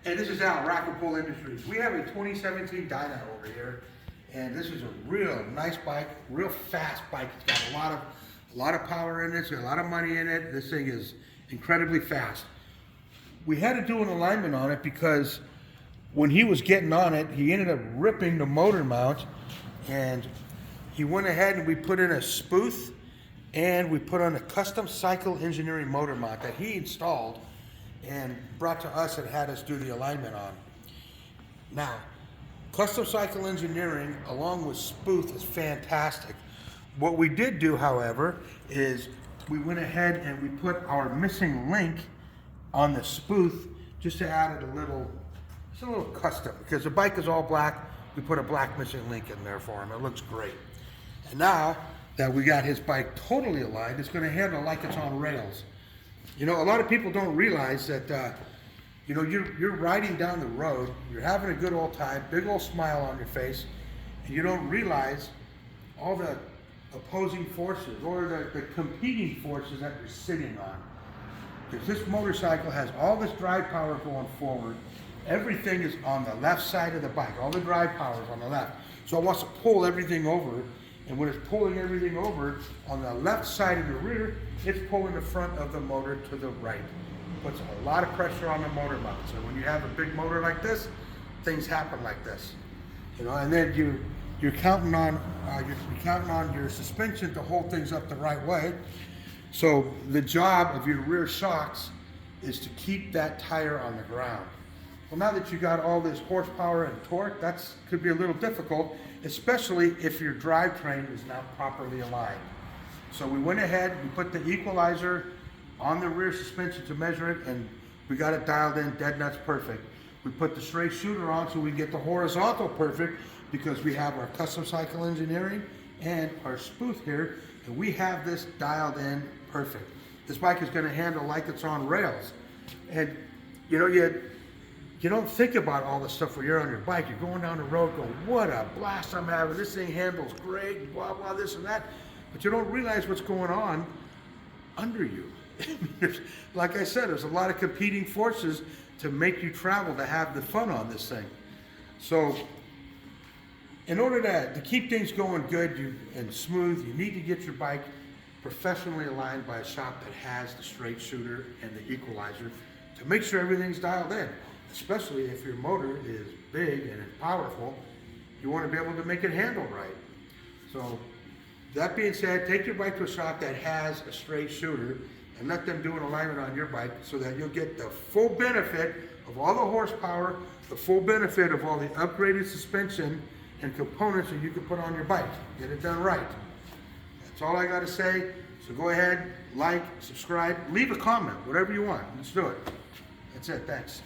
Hey, this is Al, Rack and Pull Industries. We have a 2017 Dyna over here, and this is a real nice bike, real fast bike. It's got a lot of power in it. It's got a lot of money in it. This thing is incredibly fast. We had to do an alignment on it because when he was getting on it, he ended up ripping the motor mount, and he went ahead and we put in a spooth and we put on a custom cycle engineering motor mount that he installed and brought to us and had us do the alignment on. Now, custom cycle engineering along with spooth is fantastic. What we did do, however, is we went ahead and we put our missing link on the spooth just to add it a little custom, because the bike is all black. We put a black missing link in there for him. It looks great. And now that we got his bike totally aligned, it's going to handle like it's on rails. You know, a lot of people don't realize that, you know, you're riding down the road, you're having a good old time, big old smile on your face, and you don't realize all the opposing forces or the competing forces that you're sitting on. Because this motorcycle has all this drive power going forward. Everything is on the left side of the bike. All the drive power is on the left. So it wants to pull everything over. And when it's pulling everything over on the left side of the rear, it's pulling the front of the motor to the right. Puts a lot of pressure on the motor mount. So when you have a big motor like this, things happen like this. You know, and then you're counting on your suspension to hold things up the right way. So the job of your rear shocks is to keep that tire on the ground. Well, now that you got all this horsepower and torque, could be a little difficult, especially if your drivetrain is not properly aligned. So we went ahead, we put the equalizer on the rear suspension to measure it, and we got it dialed in, dead nuts perfect. We put the straight shooter on so we get the horizontal perfect, because we have our custom cycle engineering and our spooth here, and we have this dialed in perfect. This bike is going to handle like it's on rails. And you know, you don't think about all the stuff when you're on your bike. You're going down the road going, what a blast I'm having. This thing handles great, blah, blah, this and that. But you don't realize what's going on under you. Like I said, there's a lot of competing forces to make you travel, to have the fun on this thing. So in order to keep things going good and smooth, you need to get your bike professionally aligned by a shop that has the straight shooter and the equalizer to make sure everything's dialed in. Especially if your motor is big and it's powerful, you want to be able to make it handle right. So that being said, take your bike to a shop that has a straight shooter and let them do an alignment on your bike so that you'll get the full benefit of all the horsepower, the full benefit of all the upgraded suspension and components that you can put on your bike. Get it done right. That's all I got to say. So go ahead, like, subscribe, leave a comment, whatever you want. Let's do it. That's it. Thanks.